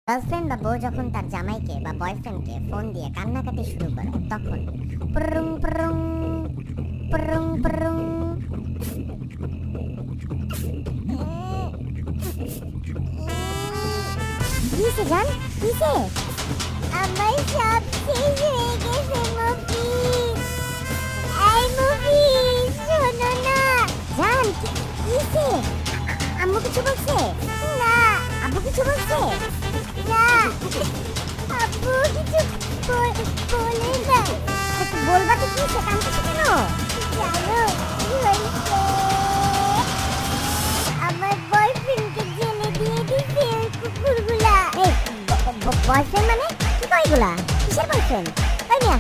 girlfriend বা বউ যখন তার জামাইকে বা বয়ফ্রেন্ডকে ফোন দিয়ে কান্নাকাটি শুরু করে তখন প্রুং প্রুং প্রুং প্রুং কিসে জান কিসে আমার সব শেষ হয়ে গেছে মুফিস এই মুফিস শোনো না জান কিসে আম্মু কিছু বলছে না আব্বু কিছু বলছে না আব্বু কিছু বলে না বলবা তো কি সে কাঁদছে কেন জানো কি হয়েছে আমার বয়ফ্রেন্ডকে জেলে দিয়ে দিছে ওই কুকুরগুলা বয়ফ্রেন্ড মানে কি কয় এগুলা কিসের বয়ফ্রেন্ড ওই মিয়া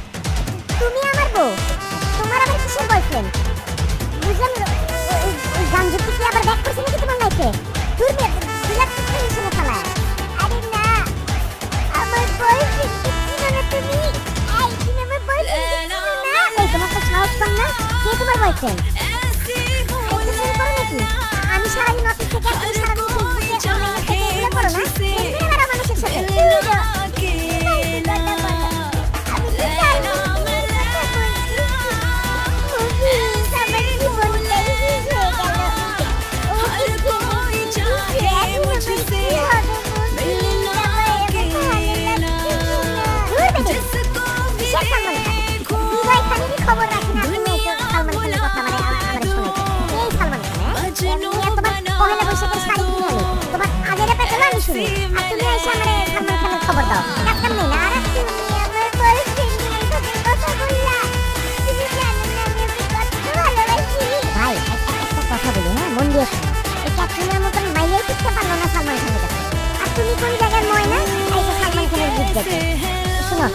তুমি আমার বউ তোমার আবার কিসের বয়ফ্রেন্ড বুঝলাম ওই গাঞ্জুকে কি আবার ব্যাক করছে নাকি তোমার লাইফে দূর মিয়া দিলা তুমি শুনে ফেলা আরে না আমার বয়ফ্রেন্ড চিনো না তুমি এই তুমি আমার বয়ফ্রেন্ড চিনো না এই তোমার তো সাহস কম না কে তোমার বয়ফ্রেন্ড আমি সারাদিন অফিস থেকে আসি সারাদিন ফেসবুকে অনলাইনে থেকে এগুলো করো না এমনি আমার মানুষের সাথে আমি তো চাই না খবর রাখি না তুমি সালমান খানের কথা মানে আমার শুনেছো এই সালমান খান পহেলা বৈশাখের শাড়ি কিনে আনি তোমার আগের পেছনে আমি শুনি আর তুমি এসে আমারে সালমান খানের খবর দাও কাজ নেই না আর তুমি আমার বয়ফ্রেন্ডের সাথে কথা বললা তুমি জানো না আমি ওকে কত ভালোবাসি ভাই একটা কথা বলি হ্যাঁ মন দিয়ে শোনো এই ক্যাটরিনার মতন মাইয়াই শিখতে পারলো না সালমান খানের কাছে আর তুমি কোন জায়গার ময়না এই যে সালমান খানের গীত দেখো শোনো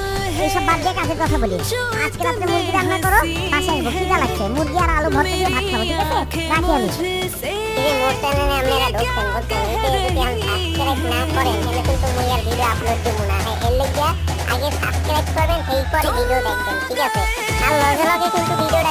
এইসব বাদ দিয়ে কাজের কথা বলি আজকে রাতে মুরগি রান্না করো বাসায় আসবো খিদা লাগছে মুরগি আর আলু ভর্তা দিয়ে ভাত খাবো ঠিক আছে রাখি আমি এই মোর চ্যানেলে আপনারা ঢুকছেন বলছেন যদি আমি সাবস্ক্রাইব না করেন তাহলে কিন্তু মুই আর ভিডিও আপলোড দেব না এর লাগি আগে সাবস্ক্রাইব করবেন সেই পরে ভিডিও দেখবেন ঠিক আছে আর লগে লগে কিন্তু ভিডিওটা